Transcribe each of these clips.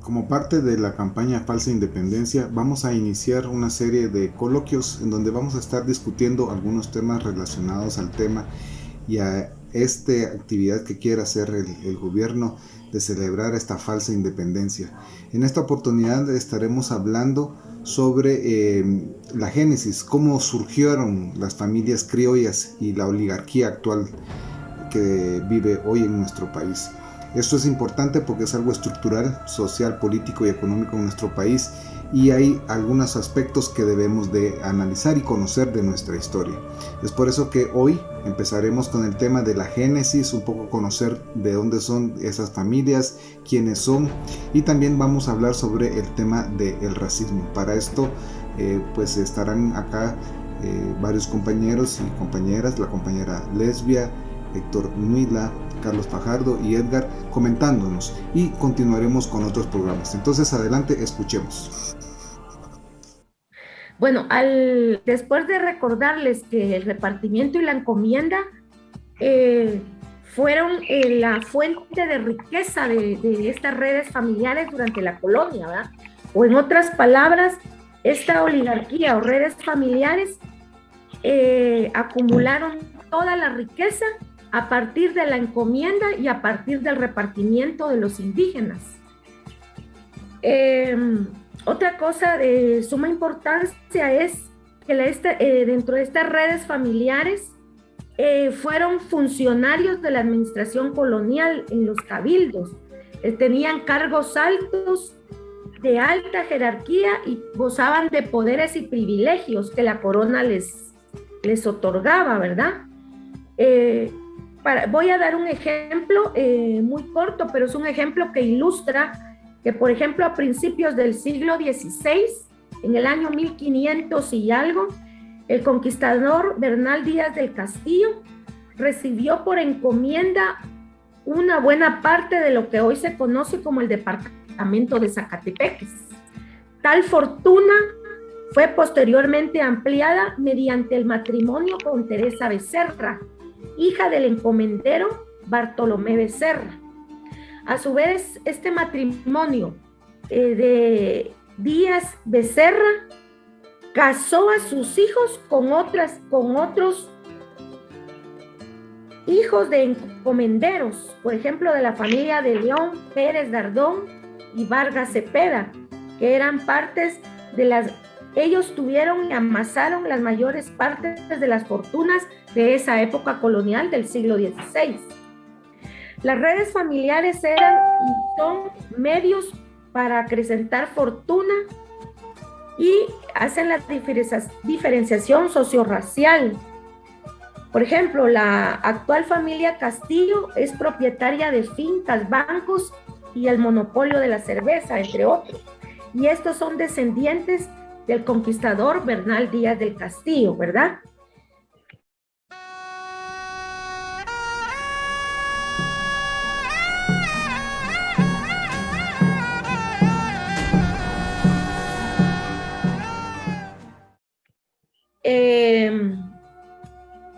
Como parte de la campaña Falsa Independencia, vamos a iniciar una serie de coloquios en donde vamos a estar discutiendo algunos temas relacionados al tema y a esta actividad que quiere hacer el gobierno de celebrar esta falsa independencia. En esta oportunidad estaremos hablando sobre la génesis, cómo surgieron las familias criollas y la oligarquía actual que vive hoy en nuestro país. Esto es importante porque es algo estructural, social, político y económico en nuestro país, y hay algunos aspectos que debemos de analizar y conocer de nuestra historia. Es por eso que hoy empezaremos con el tema de la génesis, un poco conocer de dónde son esas familias, quiénes son, y también vamos a hablar sobre el tema del racismo. Para esto pues estarán acá varios compañeros y compañeras, la compañera Lesbia, Héctor Nuila, Carlos Fajardo y Edgar comentándonos, y continuaremos con otros programas. Entonces adelante, escuchemos. Bueno, después de recordarles que el repartimiento y la encomienda fueron la fuente de riqueza de estas redes familiares durante la colonia, ¿verdad? O en otras palabras, esta oligarquía o redes familiares acumularon toda la riqueza a partir de la encomienda y a partir del repartimiento de los indígenas. Otra cosa de suma importancia es que dentro de estas redes familiares fueron funcionarios de la administración colonial en los cabildos. Tenían cargos altos de alta jerarquía y gozaban de poderes y privilegios que la corona les otorgaba, ¿verdad? Voy a dar un ejemplo muy corto, pero es un ejemplo que ilustra que, por ejemplo, a principios del siglo XVI, en el año 1500 y algo, el conquistador Bernal Díaz del Castillo recibió por encomienda una buena parte de lo que hoy se conoce como el departamento de Zacatepeques. Tal fortuna fue posteriormente ampliada mediante el matrimonio con Teresa Becerra, hija del encomendero Bartolomé Becerra. A su vez, este matrimonio de Díaz Becerra casó a sus hijos con otros hijos de encomenderos, por ejemplo, de la familia de León Pérez Dardón y Vargas Cepeda, que eran partes de las... Ellos tuvieron y amasaron las mayores partes de las fortunas de esa época colonial del siglo XVI. Las redes familiares eran y son medios para acrecentar fortuna y hacen la diferenciación sociorracial. Por ejemplo, la actual familia Castillo es propietaria de fincas, bancos y el monopolio de la cerveza, entre otros. Y estos son descendientes del conquistador Bernal Díaz del Castillo, ¿verdad?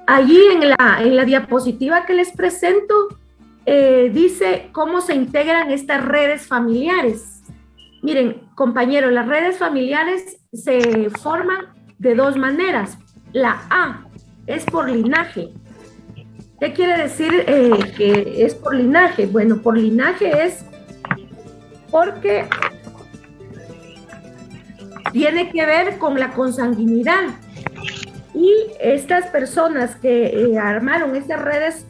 Allí en la diapositiva que les presento, dice cómo se integran estas redes familiares. Miren, compañeros, las redes familiares se forman de dos maneras. La A es por linaje. ¿Qué quiere decir que es por linaje? Bueno, por linaje es porque tiene que ver con la consanguinidad. Y estas personas que armaron estas redes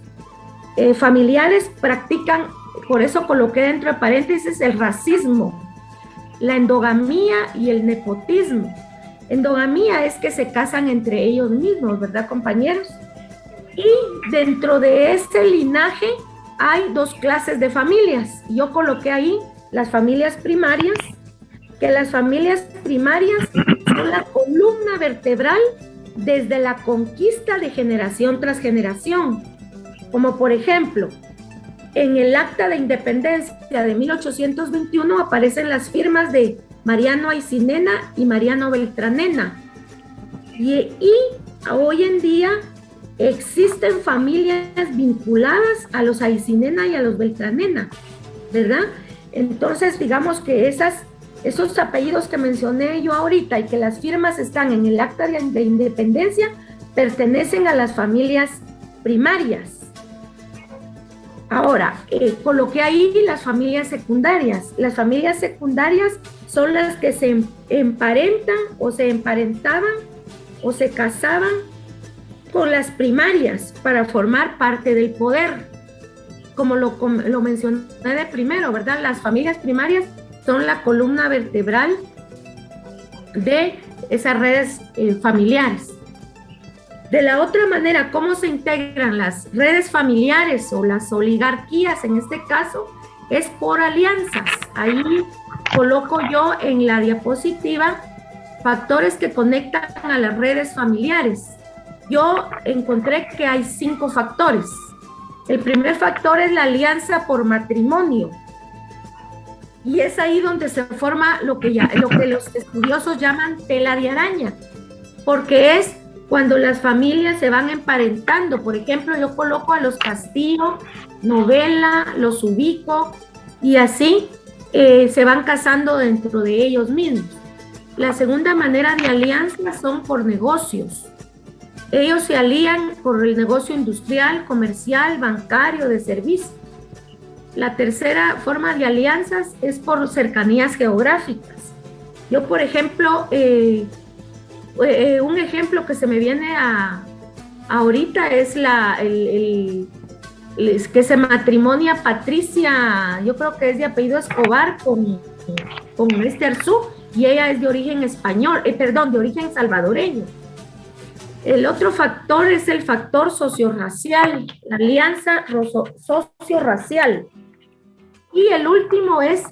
familiares practican, por eso coloqué dentro de paréntesis, el racismo, la endogamía y el nepotismo. Endogamía es que se casan entre ellos mismos, ¿verdad, compañeros? Y dentro de este linaje hay dos clases de familias. Yo coloqué ahí las familias primarias, que las familias primarias son la columna vertebral desde la conquista de generación tras generación. Como por ejemplo, en el Acta de Independencia de 1821 aparecen las firmas de Mariano Aycinena y Mariano Beltranena. Y hoy en día existen familias vinculadas a los Aycinena y a los Beltranena, ¿verdad? Entonces, digamos que esos apellidos que mencioné yo ahorita y que las firmas están en el acta de independencia, pertenecen a las familias primarias. Ahora, coloqué ahí las familias secundarias. Las familias secundarias son las que se emparentan o se emparentaban o se casaban con las primarias para formar parte del poder. Como lo mencioné de primero, ¿verdad? Las familias primarias son la columna vertebral de esas redes familiares. De la otra manera, ¿cómo se integran las redes familiares o las oligarquías en este caso? Es por alianzas. Ahí coloco yo en la diapositiva factores que conectan a las redes familiares. Yo encontré que hay 5 factores. El primer factor es la alianza por matrimonio. Y es ahí donde se forma lo que los estudiosos llaman tela de araña, porque es cuando las familias se van emparentando. Por ejemplo, yo coloco a los Castillo, Novela, los ubico, y así se van casando dentro de ellos mismos. La segunda manera de alianza son por negocios. Ellos se alían por el negocio industrial, comercial, bancario, de servicio. La tercera forma de alianzas es por cercanías geográficas. Yo, por ejemplo, un ejemplo que se me viene ahorita es que se matrimonia Patricia, yo creo que es de apellido Escobar, con Arzú, y ella es de origen español, de origen salvadoreño. El otro factor es el factor sociorracial, la alianza sociorracial. Y el último es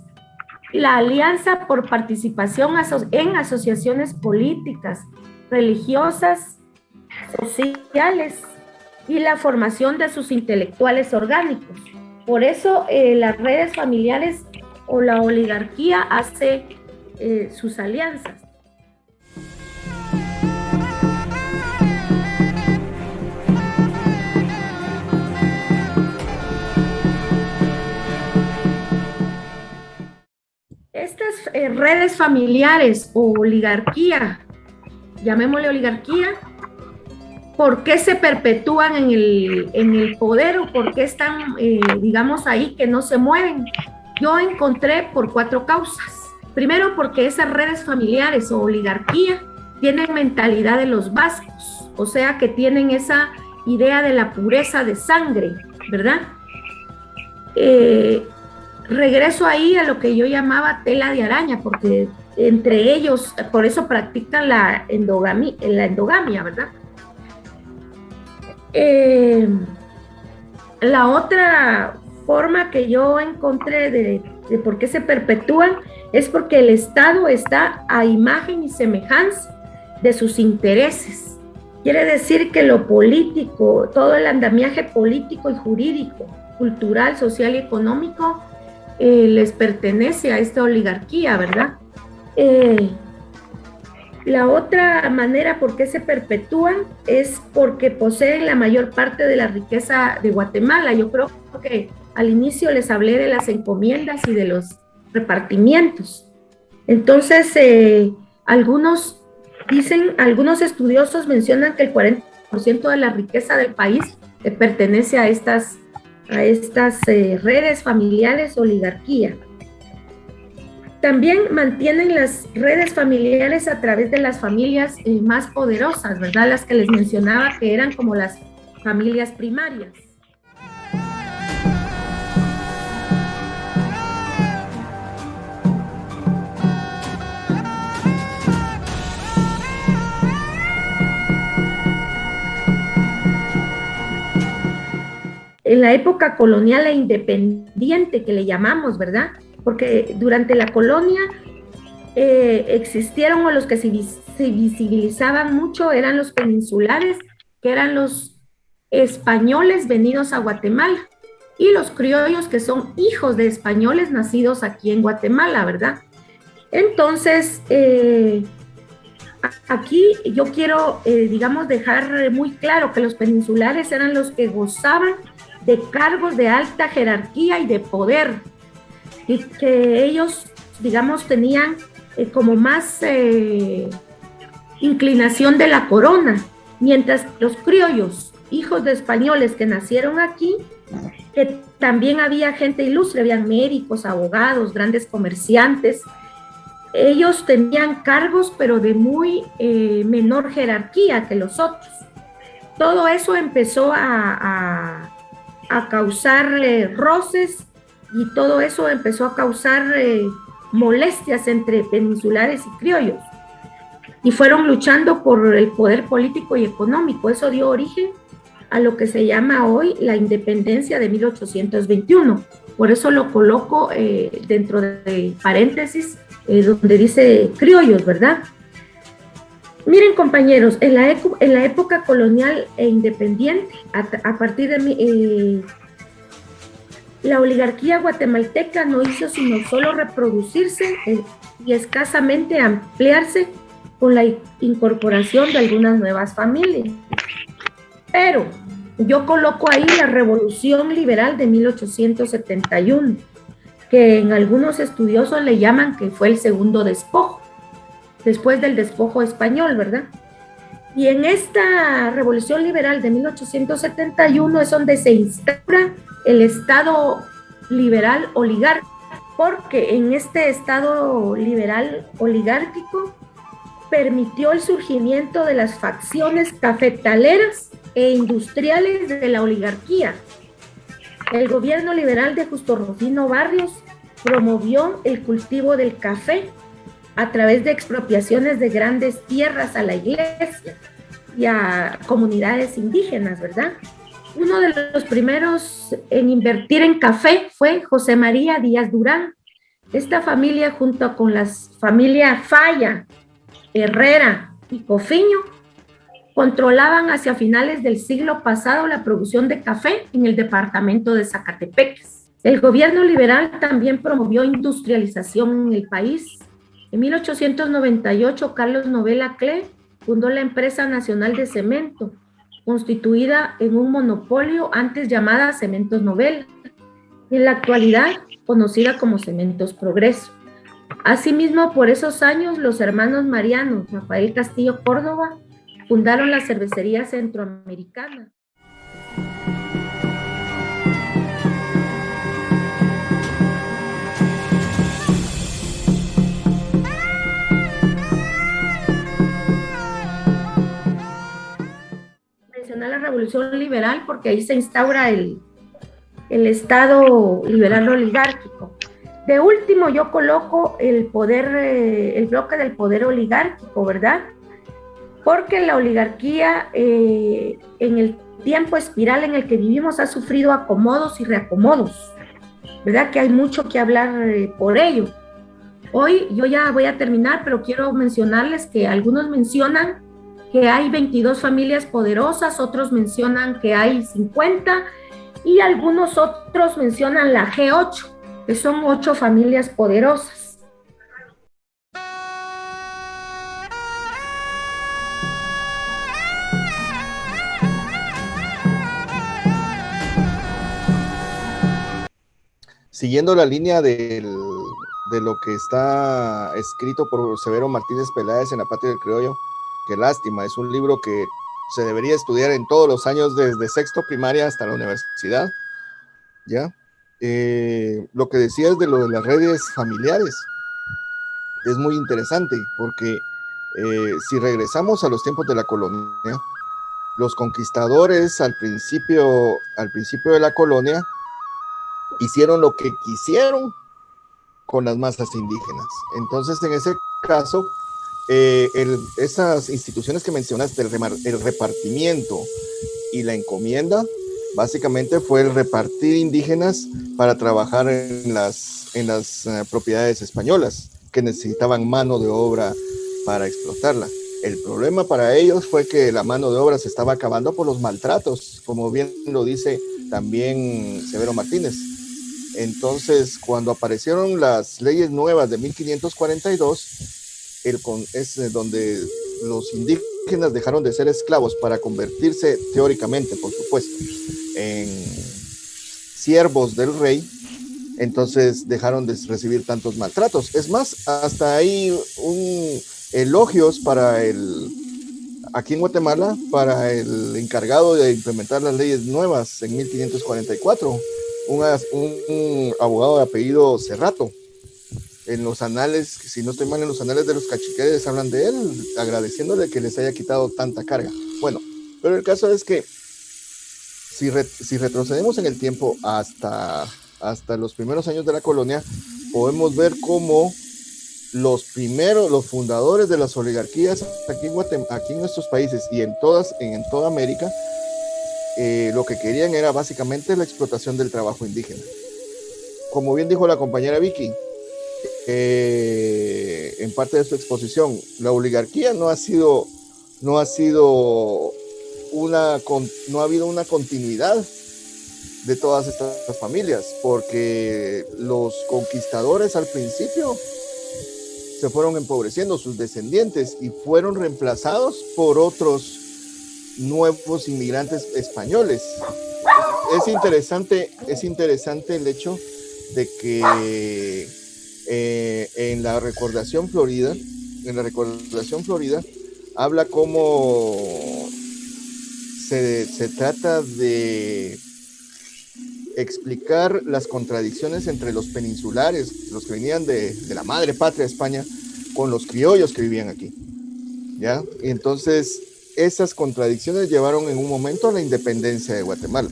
la alianza por participación en asociaciones políticas, religiosas, sociales y la formación de sus intelectuales orgánicos. Por eso las redes familiares o la oligarquía hace sus alianzas. Estas redes familiares o oligarquía, llamémosle oligarquía, ¿por qué se perpetúan en el poder o por qué están, digamos, ahí que no se mueven? Yo encontré por 4 causas. Primero, porque esas redes familiares o oligarquía tienen mentalidad de los vascos, o sea que tienen esa idea de la pureza de sangre, ¿verdad? Regreso ahí a lo que yo llamaba tela de araña, porque entre ellos, por eso practican la endogamia, ¿verdad? La otra forma que yo encontré de por qué se perpetúan es porque el Estado está a imagen y semejanza de sus intereses. Quiere decir que lo político, todo el andamiaje político y jurídico, cultural, social y económico les pertenece a esta oligarquía, ¿verdad? La otra manera por qué se perpetúan es porque poseen la mayor parte de la riqueza de Guatemala. Yo creo que al inicio les hablé de las encomiendas y de los repartimientos. Entonces, algunos estudiosos mencionan que el 40% de la riqueza del país pertenece a estas redes familiares oligarquía. También mantienen las redes familiares a través de las familias más poderosas, ¿verdad? Las que les mencionaba que eran como las familias primarias. En la época colonial e independiente que le llamamos, ¿verdad? Porque durante la colonia existieron, o los que se visibilizaban mucho eran los peninsulares, que eran los españoles venidos a Guatemala, y los criollos, que son hijos de españoles nacidos aquí en Guatemala, ¿verdad? Entonces, aquí yo quiero, digamos, dejar muy claro que los peninsulares eran los que gozaban de cargos de alta jerarquía y de poder, que ellos, digamos, tenían como más inclinación de la corona, mientras los criollos, hijos de españoles que nacieron aquí, que también había gente ilustre, habían médicos, abogados, grandes comerciantes, ellos tenían cargos pero de muy menor jerarquía que los otros. Todo eso empezó a causar roces, y todo eso empezó a causar molestias entre peninsulares y criollos, y fueron luchando por el poder político y económico. Eso dio origen a lo que se llama hoy la independencia de 1821. Por eso lo coloco dentro de paréntesis, donde dice criollos, ¿verdad? Miren, compañeros, en la época colonial e independiente, a partir de la oligarquía guatemalteca no hizo sino solo reproducirse y escasamente ampliarse con la incorporación de algunas nuevas familias. Pero yo coloco ahí la Revolución Liberal de 1871, que en algunos estudiosos le llaman que fue el segundo despojo, después del despojo español, ¿verdad? Y en esta Revolución Liberal de 1871 es donde se instaura el Estado liberal oligárquico, porque en este Estado liberal oligárquico permitió el surgimiento de las facciones cafetaleras e industriales de la oligarquía. El gobierno liberal de Justo Rufino Barrios promovió el cultivo del café a través de expropiaciones de grandes tierras a la iglesia y a comunidades indígenas, ¿verdad? Uno de los primeros en invertir en café fue José María Díaz Durán. Esta familia, junto con las familias Falla, Herrera y Cofiño, controlaban hacia finales del siglo pasado la producción de café en el departamento de Zacatepeques. El gobierno liberal también promovió industrialización en el país. En 1898, Carlos Novela Cle fundó la Empresa Nacional de Cemento, constituida en un monopolio antes llamada Cementos Novela, y en la actualidad conocida como Cementos Progreso. Asimismo, por esos años, los hermanos Mariano, Rafael Castillo Córdoba, fundaron la Cervecería Centroamericana. Mencionar la Revolución Liberal porque ahí se instaura el Estado liberal oligárquico. De último, yo coloco el bloque del poder oligárquico, ¿verdad? Porque la oligarquía en el tiempo espiral en el que vivimos ha sufrido acomodos y reacomodos, ¿verdad? Que hay mucho que hablar por ello. Hoy yo ya voy a terminar, pero quiero mencionarles que algunos mencionan que hay 22 familias poderosas, otros mencionan que hay 50 y algunos otros mencionan la G8, que son 8 familias poderosas. Siguiendo la línea de lo que está escrito por Severo Martínez Peláez en La Patria del Criollo, qué lástima, es un libro que se debería estudiar en todos los años desde sexto primaria hasta la universidad, ¿ya? Lo que decías de lo de las redes familiares es muy interesante porque si regresamos a los tiempos de la colonia, los conquistadores al principio de la colonia hicieron lo que quisieron con las masas indígenas. Entonces, en ese caso, esas instituciones que mencionaste, el repartimiento y la encomienda, básicamente fue el repartir indígenas para trabajar en las propiedades españolas, que necesitaban mano de obra para explotarla. El problema para ellos fue que la mano de obra se estaba acabando por los maltratos, como bien lo dice también Severo Martínez. Entonces, cuando aparecieron las leyes nuevas de 1542, es donde los indígenas dejaron de ser esclavos para convertirse, teóricamente, por supuesto, en siervos del rey. entonces dejaron de recibir tantos maltratos. Es más, hasta hay elogios aquí en Guatemala para el encargado de implementar las leyes nuevas en 1544, un abogado de apellido Cerrato. En los anales, si no estoy mal, en los anales de los caciques hablan de él, agradeciéndole que les haya quitado tanta carga. Bueno, pero el caso es que si retrocedemos en el tiempo hasta los primeros años de la colonia, podemos ver cómo los fundadores de las oligarquías aquí en nuestros países y en toda América, lo que querían era básicamente la explotación del trabajo indígena. Como bien dijo la compañera Vicky, en parte de su exposición, la oligarquía no ha habido una continuidad de todas estas familias, porque los conquistadores al principio se fueron empobreciendo, sus descendientes, y fueron reemplazados por otros nuevos inmigrantes españoles. Es interesante el hecho de que en la Recordación Florida habla cómo se trata de explicar las contradicciones entre los peninsulares, los que venían de la madre patria España, con los criollos que vivían aquí, ¿ya? Y entonces esas contradicciones llevaron en un momento a la independencia de Guatemala,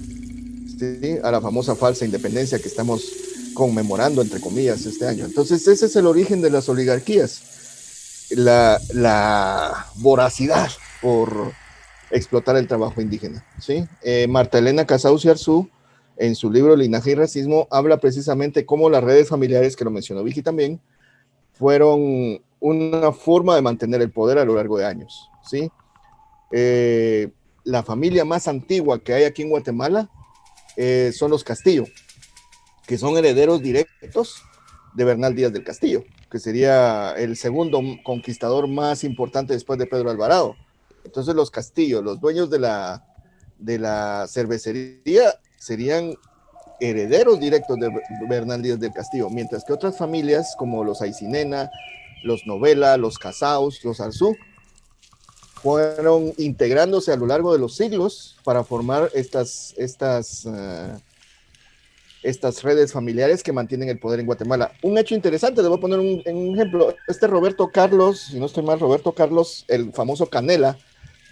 ¿sí? A la famosa falsa independencia que estamos conmemorando, entre comillas, este año. Entonces ese es el origen de las oligarquías, la voracidad por explotar el trabajo indígena, ¿sí? Marta Elena Casaus y Arzú, en su libro Linaje y Racismo, habla precisamente cómo las redes familiares, que lo mencionó Vicky también, fueron una forma de mantener el poder a lo largo de años, ¿sí? La familia más antigua que hay aquí en Guatemala son los Castillo, que son herederos directos de Bernal Díaz del Castillo, que sería el segundo conquistador más importante después de Pedro Alvarado. Entonces los Castillo, los dueños de la cervecería, serían herederos directos de Bernal Díaz del Castillo, mientras que otras familias como los Aycinena, los Novela, los Casaus, los Arzú, fueron integrándose a lo largo de los siglos para formar estas redes familiares que mantienen el poder en Guatemala. Un hecho interesante, le voy a poner un ejemplo. Roberto Carlos, si no estoy mal, Roberto Carlos, el famoso Canela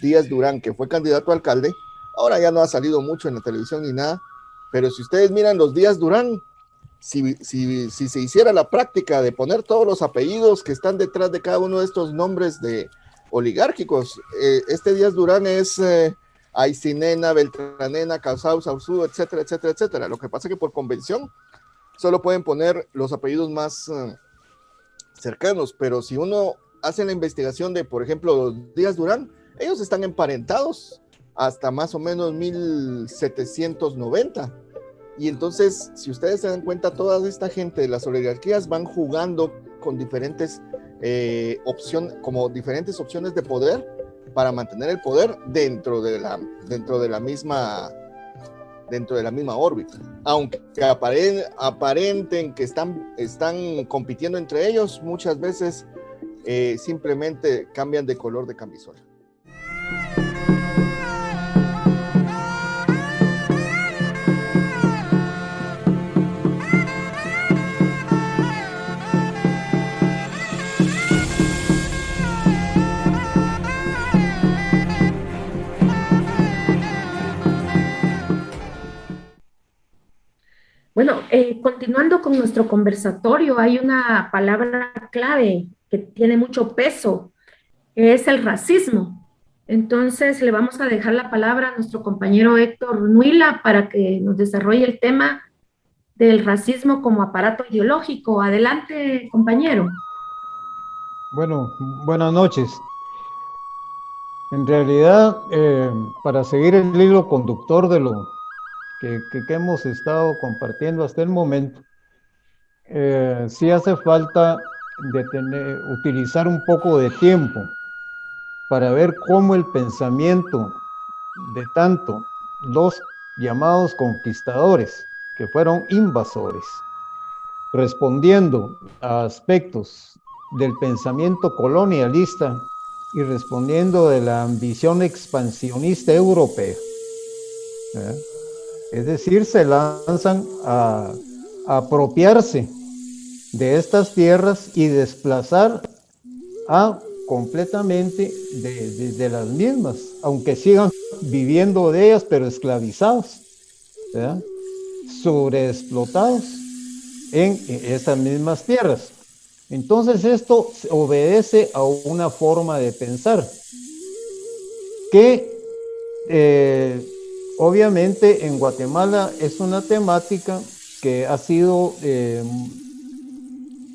Díaz Durán, que fue candidato a alcalde, ahora ya no ha salido mucho en la televisión ni nada, pero si ustedes miran los Díaz Durán, si se hiciera la práctica de poner todos los apellidos que están detrás de cada uno de estos nombres de oligárquicos, este Díaz Durán es Aycinena, Beltranena, Casaus, Arzú, etcétera, etcétera, etcétera. Lo que pasa es que por convención solo pueden poner los apellidos más cercanos, pero si uno hace la investigación de, por ejemplo, los Díaz Durán, ellos están emparentados hasta más o menos 1790. Y entonces, si ustedes se dan cuenta, toda esta gente de las oligarquías van jugando con diferentes opciones de poder para mantener el poder dentro de la misma órbita. Aunque aparenten que están compitiendo entre ellos, muchas veces simplemente cambian de color de camisola. Bueno, continuando con nuestro conversatorio, hay una palabra clave que tiene mucho peso, que es el racismo. Entonces, le vamos a dejar la palabra a nuestro compañero Héctor Nuila para que nos desarrolle el tema del racismo como aparato ideológico. Adelante, compañero. Bueno, buenas noches. En realidad, para seguir el hilo conductor de lo que hemos estado compartiendo hasta el momento, sí hace falta utilizar un poco de tiempo para ver cómo el pensamiento de tanto los llamados conquistadores, que fueron invasores, respondiendo a aspectos del pensamiento colonialista y respondiendo de la ambición expansionista europea. Es decir, se lanzan a apropiarse de estas tierras y desplazar completamente de las mismas, aunque sigan viviendo de ellas, pero esclavizados, ¿verdad? Sobreexplotados en esas mismas tierras. Entonces esto obedece a una forma de pensar que obviamente en Guatemala es una temática que ha sido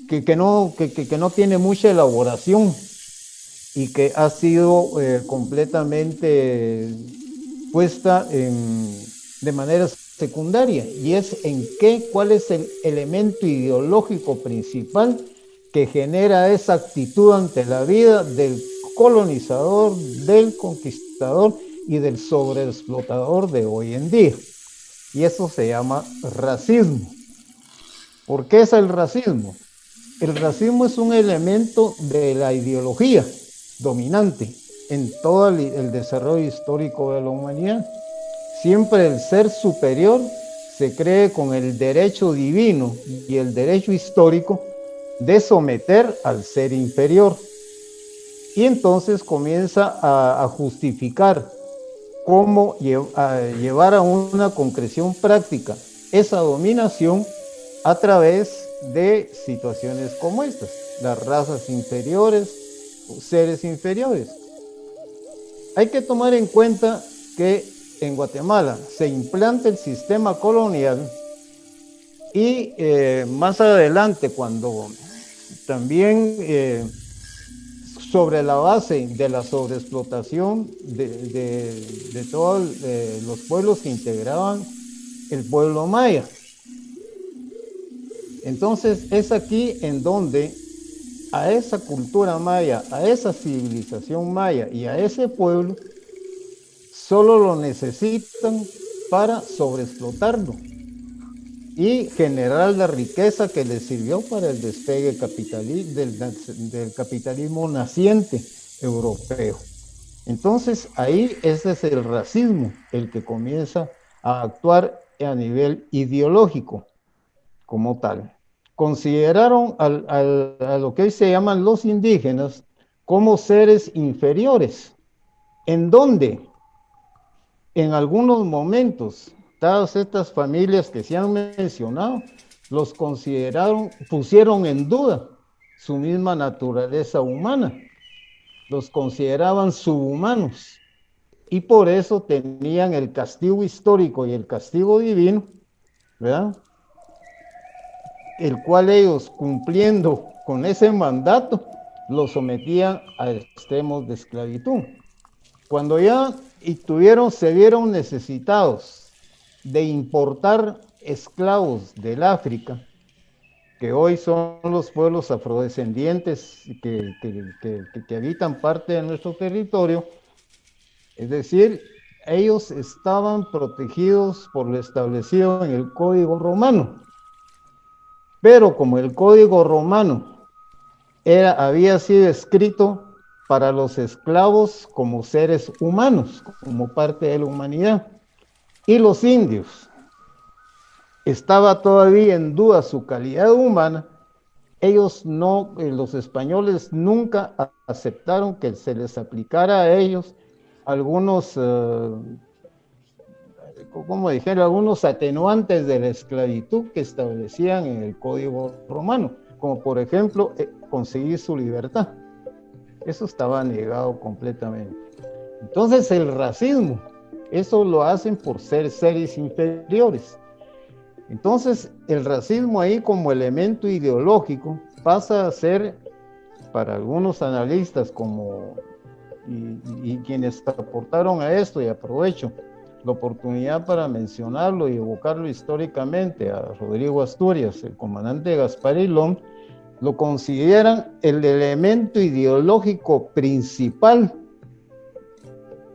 que no tiene mucha elaboración y que ha sido completamente puesta de manera secundaria, y es cuál es el elemento ideológico principal que genera esa actitud ante la vida del colonizador, del conquistador y del sobreexplotador de hoy en día. Y eso se llama racismo. ¿Por qué es el racismo? El racismo es un elemento de la ideología dominante en todo el desarrollo histórico de la humanidad. Siempre el ser superior se cree con el derecho divino y el derecho histórico de someter al ser inferior. Y entonces comienza a justificar cómo llevar a una concreción práctica esa dominación a través de situaciones como estas, las razas inferiores, seres inferiores. Hay que tomar en cuenta que en Guatemala se implanta el sistema colonial y más adelante, cuando también sobre la base de la sobreexplotación de todos los pueblos que integraban el pueblo maya. Entonces es aquí en donde a esa cultura maya, a esa civilización maya y a ese pueblo solo lo necesitan para sobreexplotarlo y generar la riqueza que les sirvió para el despegue del capitalismo naciente europeo. Entonces ahí ese es el racismo, el que comienza a actuar a nivel ideológico como tal. Consideraron a lo que hoy se llaman los indígenas como seres inferiores. ¿En dónde? En algunos momentos, todas estas familias que se han mencionado, los consideraron, pusieron en duda su misma naturaleza humana, los consideraban subhumanos, y por eso tenían el castigo histórico y el castigo divino, ¿verdad? El cual ellos, cumpliendo con ese mandato, los sometían a extremos de esclavitud. Cuando ya se vieron necesitados de importar esclavos del África, que hoy son los pueblos afrodescendientes que habitan parte de nuestro territorio, es decir, ellos estaban protegidos por lo establecido en el Código Romano. Pero como el Código Romano había sido escrito para los esclavos como seres humanos, como parte de la humanidad, y los indios estaba todavía en duda su calidad humana, los españoles nunca aceptaron que se les aplicara a ellos algunos, algunos atenuantes de la esclavitud que establecían en el Código Romano, como por ejemplo conseguir su libertad. Eso estaba negado completamente. Entonces el racismo, eso lo hacen por ser seres inferiores. Entonces el racismo ahí como elemento ideológico pasa a ser, para algunos analistas y quienes aportaron a esto, y aprovecho la oportunidad para mencionarlo y evocarlo históricamente a Rodrigo Asturias, el comandante Gasparilón, lo consideran el elemento ideológico principal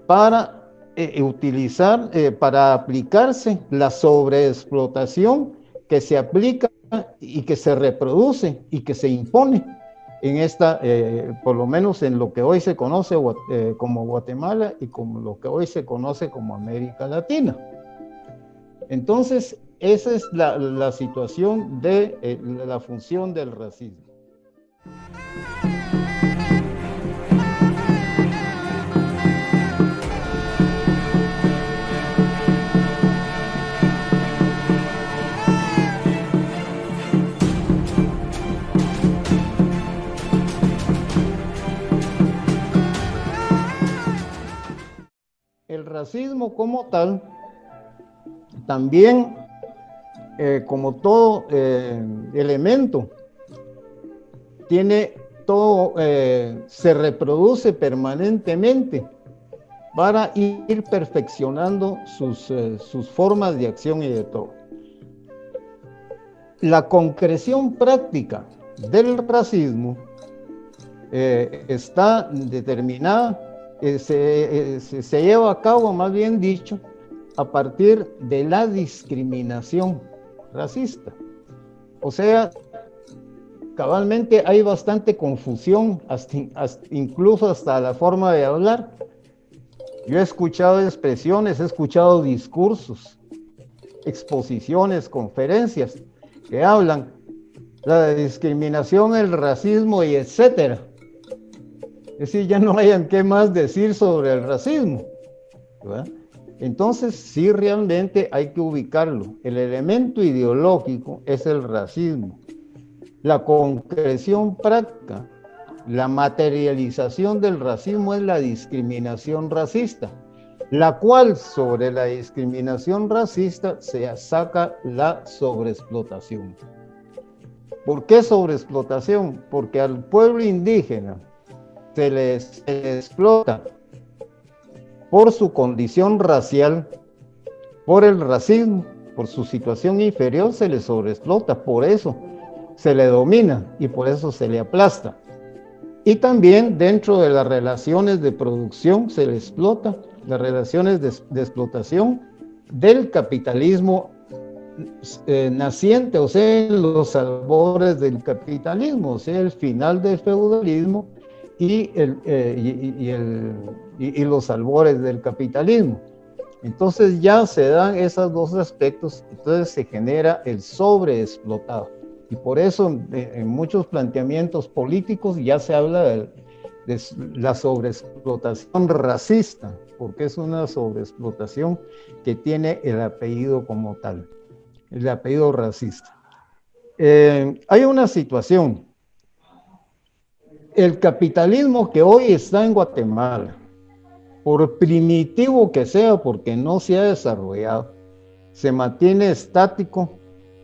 para para aplicarse la sobreexplotación que se aplica y que se reproduce y que se impone en esta, por lo menos en lo que hoy se conoce como Guatemala y como lo que hoy se conoce como América Latina. Entonces, esa es la situación de la función del racismo. El racismo como tal, también como todo elemento, tiene todo, se reproduce permanentemente para ir perfeccionando sus formas de acción y de todo. La concreción práctica del racismo está determinada, se lleva a cabo, más bien dicho, a partir de la discriminación racista. O sea, cabalmente hay bastante confusión, incluso hasta la forma de hablar. Yo he escuchado expresiones, he escuchado discursos, exposiciones, conferencias que hablan la discriminación, el racismo y etcétera. Es decir, ya no hayan qué más decir sobre el racismo, ¿verdad? Entonces, sí, realmente hay que ubicarlo. El elemento ideológico es el racismo. La concreción práctica, la materialización del racismo es la discriminación racista, la cual sobre la discriminación racista se saca la sobreexplotación. ¿Por qué sobreexplotación? Porque al pueblo indígena se les explota por su condición racial, por el racismo, por su situación inferior, se le sobreexplota, por eso se le domina y por eso se le aplasta. Y también dentro de las relaciones de producción se le explota, las relaciones de explotación del capitalismo naciente, o sea, los albores del capitalismo, o sea, el final del feudalismo y los albores del capitalismo. Entonces ya se dan esos dos aspectos, entonces se genera el sobreexplotado. Y por eso en muchos planteamientos políticos ya se habla de la sobreexplotación racista, porque es una sobreexplotación que tiene el apellido como tal, el apellido racista. Hay una situación. El capitalismo que hoy está en Guatemala, por primitivo que sea, porque no se ha desarrollado, se mantiene estático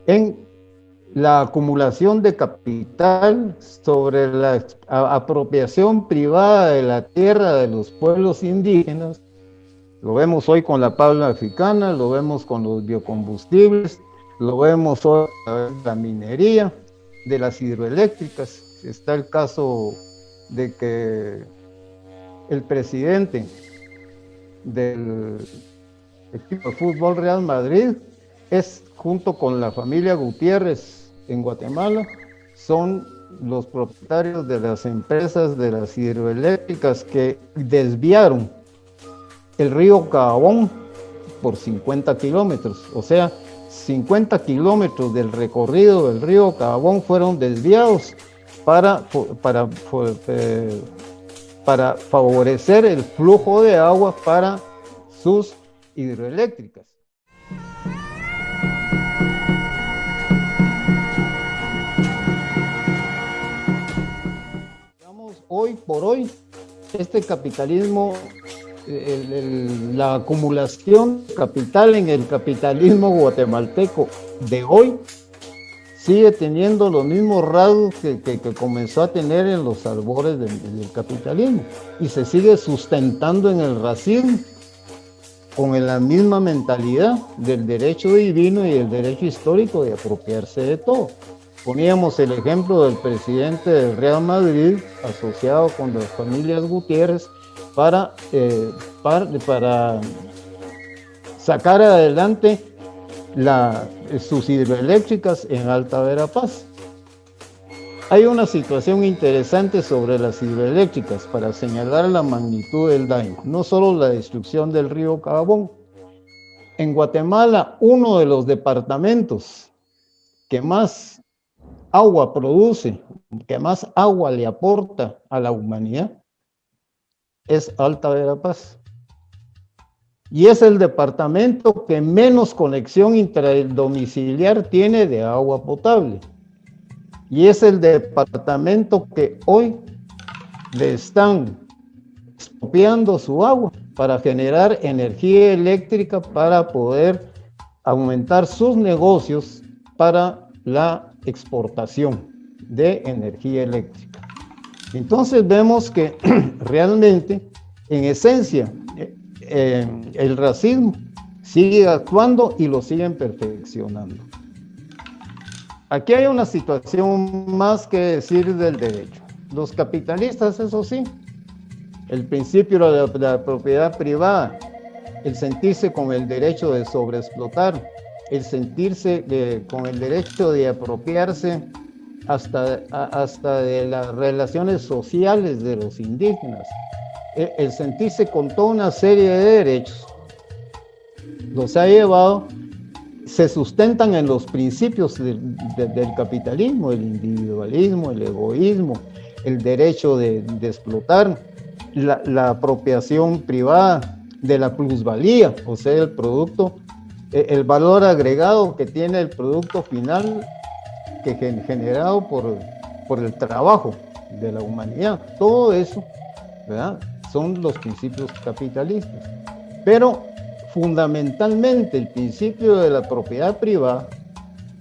en la acumulación de capital sobre la apropiación privada de la tierra de los pueblos indígenas. Lo vemos hoy con la palma africana, lo vemos con los biocombustibles, lo vemos hoy con la minería, de las hidroeléctricas. Está el caso de que el presidente del equipo de fútbol Real Madrid es, junto con la familia Gutiérrez en Guatemala, son los propietarios de las empresas de las hidroeléctricas que desviaron el río Cabón por 50 kilómetros. O sea, 50 kilómetros del recorrido del río Cabón fueron desviados para favorecer el flujo de agua para sus hidroeléctricas. Hoy por hoy, este capitalismo, la acumulación de capital en el capitalismo guatemalteco de hoy sigue teniendo los mismos rasgos que comenzó a tener en los albores del capitalismo y se sigue sustentando en el racismo con la misma mentalidad del derecho divino y el derecho histórico de apropiarse de todo. Poníamos el ejemplo del presidente del Real Madrid asociado con las familias Gutiérrez para sacar adelante sus hidroeléctricas en Alta Verapaz. Hay una situación interesante sobre las hidroeléctricas para señalar la magnitud del daño, no solo la destrucción del río Cabón. En Guatemala, uno de los departamentos que más agua produce, que más agua le aporta a la humanidad, es Alta Verapaz. Y es el departamento que menos conexión intradomiciliar tiene de agua potable. Y es el departamento que hoy le están expropiando su agua para generar energía eléctrica para poder aumentar sus negocios para la exportación de energía eléctrica. Entonces vemos que realmente, en esencia, el racismo sigue actuando y lo siguen perfeccionando. Aquí hay una situación más que decir del derecho. Los capitalistas, eso sí, el principio de la propiedad privada, el sentirse con el derecho de sobreexplotar, el sentirse con el derecho de apropiarse hasta de las relaciones sociales de los indígenas, el sentirse con toda una serie de derechos, los ha llevado, se sustentan en los principios del capitalismo, el individualismo, el egoísmo, el derecho de explotar, la apropiación privada de la plusvalía, o sea, el producto, el valor agregado que tiene el producto final generado por el trabajo de la humanidad. Todo eso, ¿verdad?, son los principios capitalistas. Pero fundamentalmente el principio de la propiedad privada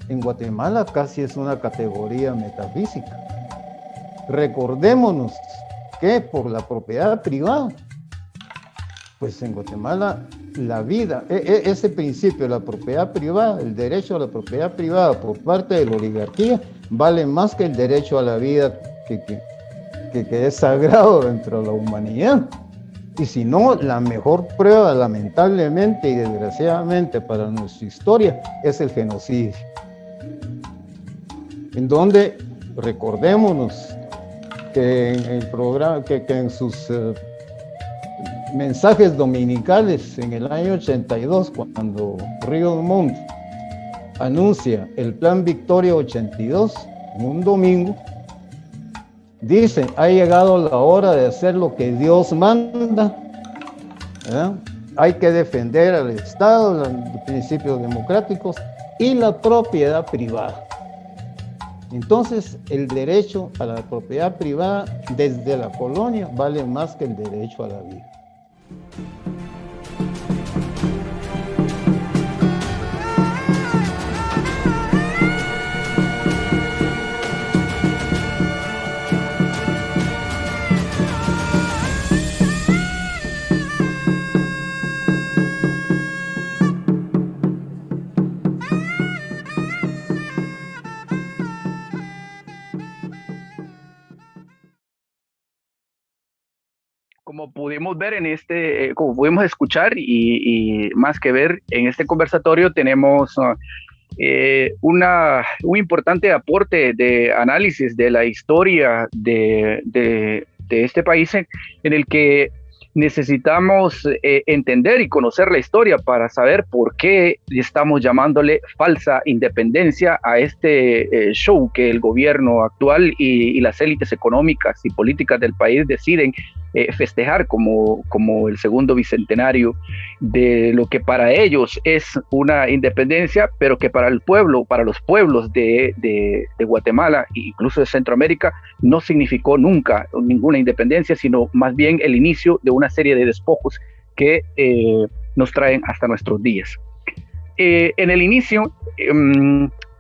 en Guatemala casi es una categoría metafísica. Recordémonos que por la propiedad privada, pues en Guatemala la vida, ese principio de la propiedad privada, el derecho a la propiedad privada por parte de la oligarquía, vale más que el derecho a la vida que es sagrado dentro de la humanidad. Y si no, la mejor prueba, lamentablemente y desgraciadamente para nuestra historia, es el genocidio. En donde, recordémonos que en el programa, que en sus mensajes dominicales en el año 82, cuando Ríos Montt anuncia el Plan Victoria 82, en un domingo, dice: ha llegado la hora de hacer lo que Dios manda, ¿verdad? Hay que defender al Estado, los principios democráticos y la propiedad privada. Entonces, el derecho a la propiedad privada desde la colonia vale más que el derecho a la vida. Como pudimos ver como pudimos escuchar y más que ver en este conversatorio, tenemos un importante aporte de análisis de la historia de este país en el que necesitamos entender y conocer la historia para saber por qué estamos llamándole falsa independencia a este show que el gobierno actual y las élites económicas y políticas del país deciden festejar como el segundo bicentenario de lo que para ellos es una independencia, pero que para el pueblo, para los pueblos de Guatemala e incluso de Centroamérica, no significó nunca ninguna independencia, sino más bien el inicio de una serie de despojos que nos traen hasta nuestros días. En el inicio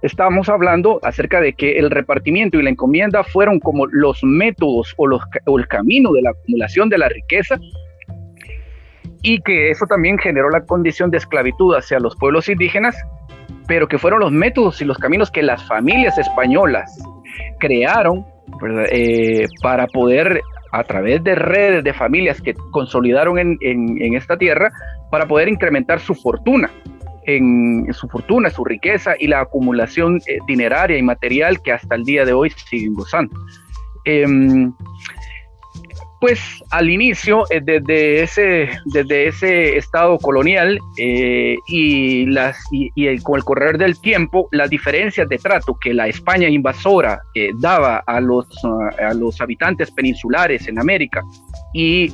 estábamos hablando acerca de que el repartimiento y la encomienda fueron como los métodos o el camino de la acumulación de la riqueza, y que eso también generó la condición de esclavitud hacia los pueblos indígenas, pero que fueron los métodos y los caminos que las familias españolas crearon, ¿verdad?, para poder, a través de redes de familias que consolidaron en esta tierra, para poder incrementar su fortuna. en su fortuna, su riqueza y la acumulación dineraria y material que hasta el día de hoy siguen gozando. Pues al inicio, desde ese estado colonial y con el correr del tiempo, las diferencias de trato que la España invasora daba a los habitantes peninsulares en América y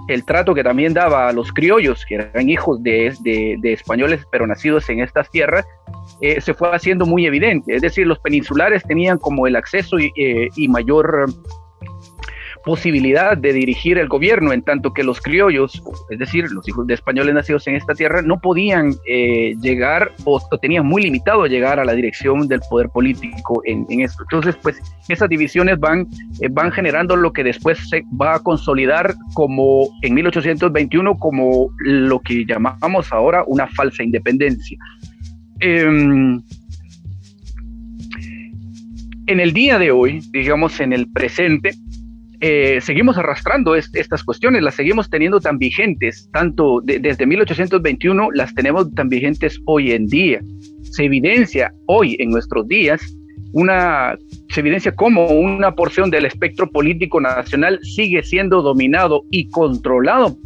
el trato que también daba a los criollos, que eran hijos de españoles pero nacidos en estas tierras, se fue haciendo muy evidente. Es decir, los peninsulares tenían como el acceso y mayor posibilidad de dirigir el gobierno, en tanto que los criollos, es decir, los hijos de españoles nacidos en esta tierra, no podían llegar o tenían muy limitado llegar a la dirección del poder político en esto. Entonces, pues esas divisiones van generando lo que después se va a consolidar como en 1821 como lo que llamamos ahora una falsa independencia. En el día de hoy, digamos en el presente, seguimos arrastrando estas cuestiones, las seguimos teniendo tan vigentes, tanto desde 1821 las tenemos tan vigentes hoy en día. Se evidencia hoy en nuestros días, se evidencia cómo una porción del espectro político nacional sigue siendo dominado y controlado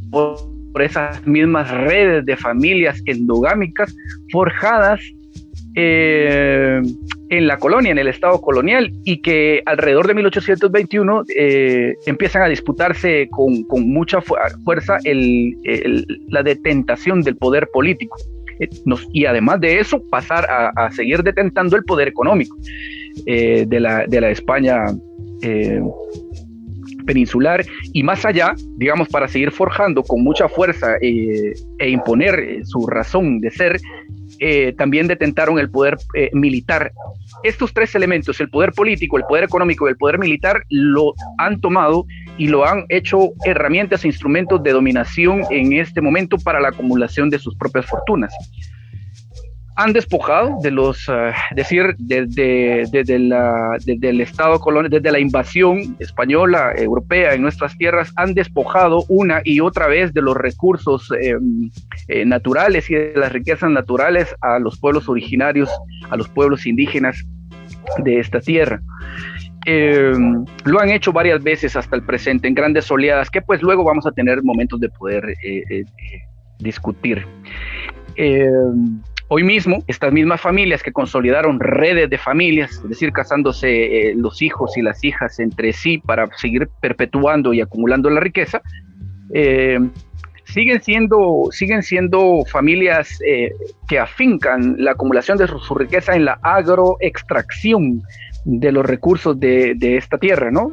por esas mismas redes de familias endogámicas forjadas en la colonia, en el estado colonial, y que alrededor de 1821 empiezan a disputarse con mucha fuerza la detentación del poder político, y además de eso pasar a seguir detentando el poder económico de la España peninsular, y más allá, digamos, para seguir forjando con mucha fuerza e imponer su razón de ser. También detentaron el poder militar. Estos tres elementos, el poder político, el poder económico y el poder militar, lo han tomado y lo han hecho herramientas e instrumentos de dominación en este momento para la acumulación de sus propias fortunas. Han despojado de desde el Estado colonial, desde la invasión española, europea en nuestras tierras, han despojado una y otra vez de los recursos naturales y de las riquezas naturales a los pueblos originarios, a los pueblos indígenas de esta tierra. Lo han hecho varias veces hasta el presente, en grandes oleadas, que pues luego vamos a tener momentos de poder discutir. Hoy mismo, estas mismas familias que consolidaron redes de familias, es decir, casándose los hijos y las hijas entre sí para seguir perpetuando y acumulando la riqueza, siguen siendo familias que afincan la acumulación de su riqueza en la agroextracción de los recursos de esta tierra, ¿no?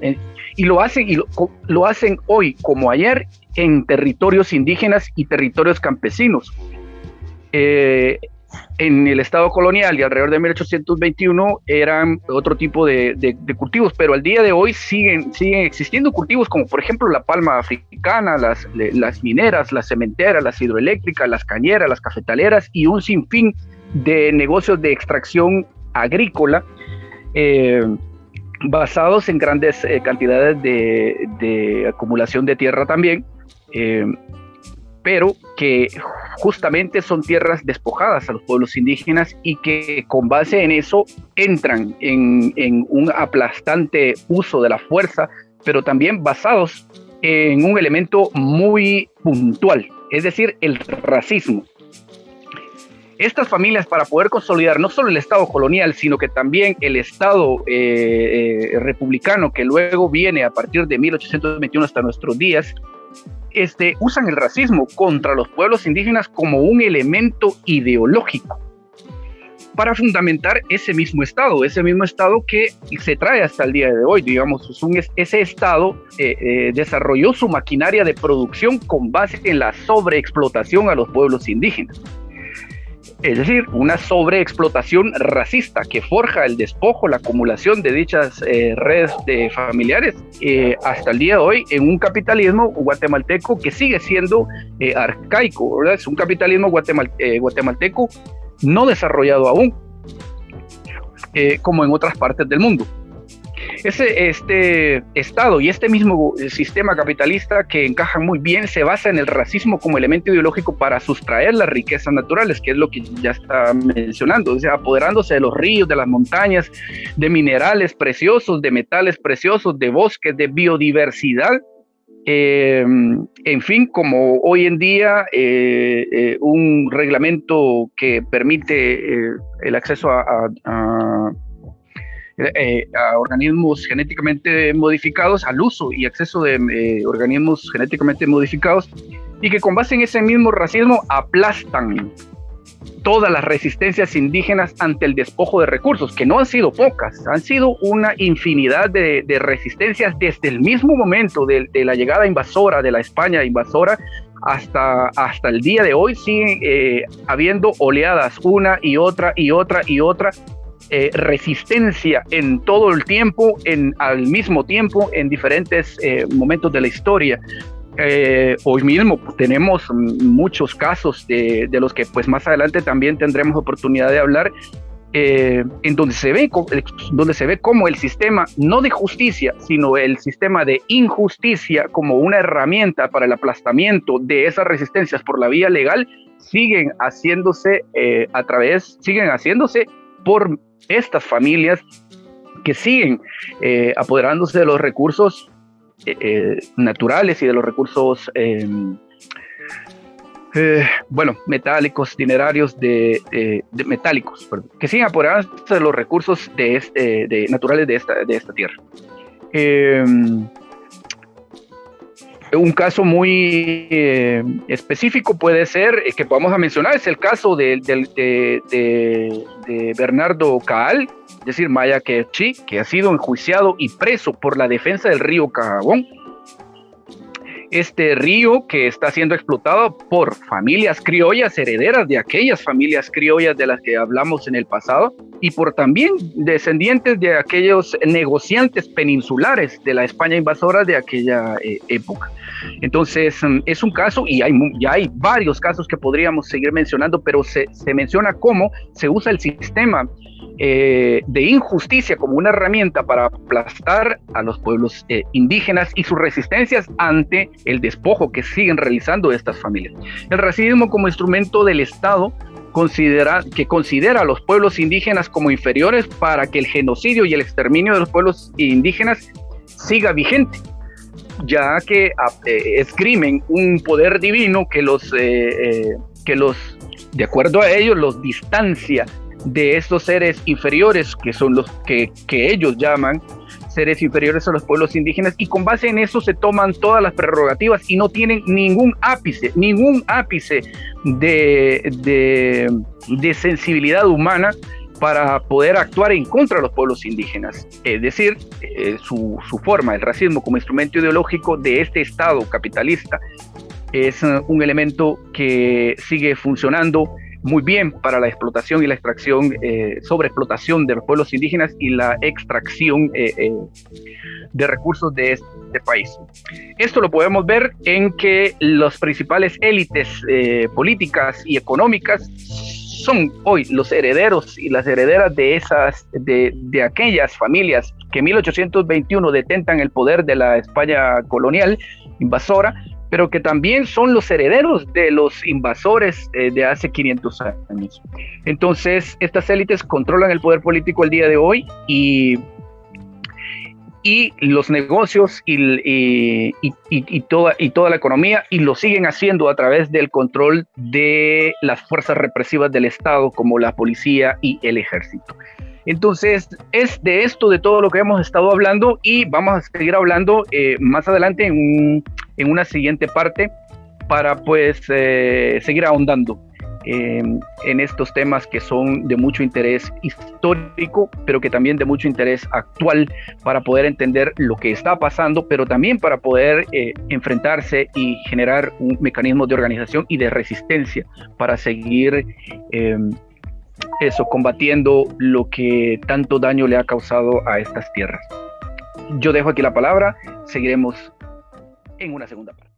Y lo hacen hoy como ayer en territorios indígenas y territorios campesinos. En el estado colonial y alrededor de 1821 eran otro tipo de cultivos, pero al día de hoy siguen existiendo cultivos como por ejemplo la palma africana, las mineras, las cementeras, las hidroeléctricas, las cañeras, las cafetaleras y un sinfín de negocios de extracción agrícola basados en grandes cantidades de acumulación de tierra también, pero que justamente son tierras despojadas a los pueblos indígenas y que con base en eso entran en un aplastante uso de la fuerza, pero también basados en un elemento muy puntual, es decir, el racismo. Estas familias, para poder consolidar no solo el Estado colonial, sino que también el Estado republicano, que luego viene a partir de 1821 hasta nuestros días, usan el racismo contra los pueblos indígenas como un elemento ideológico para fundamentar ese mismo Estado que se trae hasta el día de hoy. Digamos, ese Estado desarrolló su maquinaria de producción con base en la sobreexplotación a los pueblos indígenas. Es decir, una sobreexplotación racista que forja el despojo, la acumulación de dichas redes de familiares hasta el día de hoy en un capitalismo guatemalteco que sigue siendo arcaico, ¿verdad? Es un capitalismo guatemalteco no desarrollado aún, como en otras partes del mundo. Este Estado y este mismo sistema capitalista que encajan muy bien se basa en el racismo como elemento ideológico para sustraer las riquezas naturales, que es lo que ya está mencionando, o sea, apoderándose de los ríos, de las montañas, de minerales preciosos, de metales preciosos, de bosques, de biodiversidad. En fin, como hoy en día un reglamento que permite el acceso a organismos genéticamente modificados, al uso y acceso de organismos genéticamente modificados, y que con base en ese mismo racismo aplastan todas las resistencias indígenas ante el despojo de recursos, que no han sido pocas, han sido una infinidad de resistencias desde el mismo momento de la llegada invasora, de la España invasora, hasta el día de hoy. Siguen habiendo oleadas, una y otra y otra y otra, resistencia en todo el tiempo, al mismo tiempo, en diferentes momentos de la historia. Hoy mismo tenemos muchos casos de los que pues más adelante también tendremos oportunidad de hablar, en donde se ve cómo el sistema, no de justicia, sino el sistema de injusticia como una herramienta para el aplastamiento de esas resistencias por la vía legal, siguen haciéndose por estas familias que siguen apoderándose de los recursos naturales y de los recursos metálicos, dinerarios, metálicos, que siguen apoderándose de los recursos naturales de esta tierra. Un caso muy específico puede ser, que podamos mencionar, es el caso de Bernardo Caal, es decir, Maya Quechi, que ha sido enjuiciado y preso por la defensa del río Cajabón. Este río que está siendo explotado por familias criollas, herederas de aquellas familias criollas de las que hablamos en el pasado, y por también descendientes de aquellos negociantes peninsulares de la España invasora de aquella época. Entonces, es un caso, y ya hay varios casos que podríamos seguir mencionando, pero se menciona cómo se usa el sistema de injusticia como una herramienta para aplastar a los pueblos indígenas y sus resistencias ante el despojo que siguen realizando estas familias. El racismo como instrumento del Estado considera a los pueblos indígenas como inferiores para que el genocidio y el exterminio de los pueblos indígenas siga vigente, ya que esgrimen un poder divino que de acuerdo a ellos, los distancia de estos seres inferiores, que son los que ellos llaman seres inferiores a los pueblos indígenas, y con base en eso se toman todas las prerrogativas y no tienen ningún ápice de sensibilidad humana para poder actuar en contra de los pueblos indígenas. Es decir, su forma, el racismo como instrumento ideológico de este Estado capitalista, es un elemento que sigue funcionando muy bien para la explotación y la extracción, sobreexplotación de los pueblos indígenas y la extracción de recursos de este país. Esto lo podemos ver en que las principales élites políticas y económicas son hoy los herederos y las herederas de aquellas familias que en 1821 detentan el poder de la España colonial invasora, pero que también son los herederos de los invasores de hace 500 años. Entonces, estas élites controlan el poder político el día de hoy y los negocios y toda la economía, y lo siguen haciendo a través del control de las fuerzas represivas del Estado, como la policía y el ejército. Entonces, es de esto, de todo lo que hemos estado hablando, y vamos a seguir hablando más adelante en una siguiente parte para pues seguir ahondando en estos temas que son de mucho interés histórico, pero que también de mucho interés actual, para poder entender lo que está pasando, pero también para poder enfrentarse y generar un mecanismo de organización y de resistencia para seguir combatiendo lo que tanto daño le ha causado a estas tierras. Yo dejo aquí la palabra, seguiremos en una segunda parte.